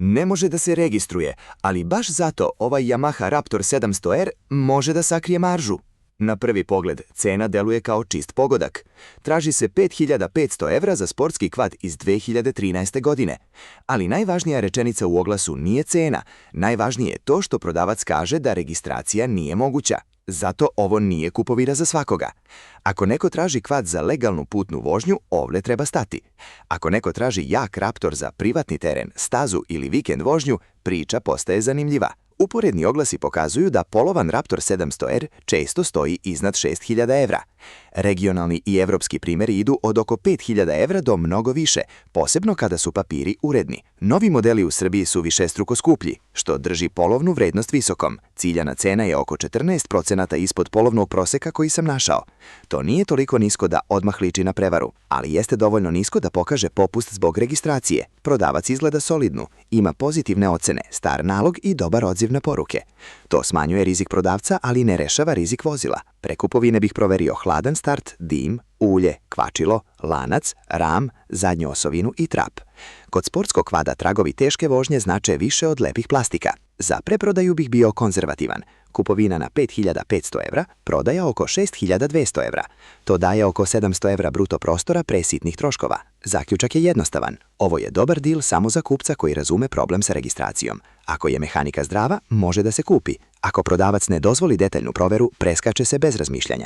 Ne može da se registruje, ali baš zato ovaj Yamaha Raptor 700R može da sakrije maržu. Na prvi pogled, cena deluje kao čist pogodak. Traži se 5500 evra za sportski kvad iz 2013. godine. Ali najvažnija rečenica u oglasu nije cena. Najvažnije je to što prodavac kaže da registracija nije moguća. Zato ovo nije kupovina za svakoga. Ako neko traži kvad za legalnu putnu vožnju, ovdje treba stati. Ako neko traži jak Raptor za privatni teren, stazu ili vikend vožnju, priča postaje zanimljiva. Uporedni oglasi pokazuju da polovan Raptor 700R često stoji iznad 6000 evra. Regionalni i evropski primjeri idu od oko 5000 evra do mnogo više, posebno kada su papiri uredni. Novi modeli u Srbiji su višestruko skuplji, što drži polovnu vrednost visokom. Ciljana cena je oko 14% ispod polovnog proseka koji sam našao. To nije toliko nisko da odmah liči na prevaru, ali jeste dovoljno nisko da pokaže popust zbog registracije. Prodavac izgleda solidno, ima pozitivne ocene, star nalog i dobar odziv na poruke. To smanjuje rizik prodavca, ali ne rešava rizik vozila. Pre kupovine bih proverio hladan start, dim, ulje, kvačilo, lanac, ram, zadnju osovinu i trap. Kod sportskog kvada tragovi teške vožnje znače više od lepih plastika. Za preprodaju bih bio konzervativan. Kupovina na 5500 evra, prodaja oko 6200 evra. To daje oko 700 evra bruto prostora pre sitnih troškova. Zaključak je jednostavan. Ovo je dobar dil samo za kupca koji razume problem sa registracijom. Ako je mehanika zdrava, može da se kupi. Ako prodavac ne dozvoli detaljnu proveru, preskače se bez razmišljanja.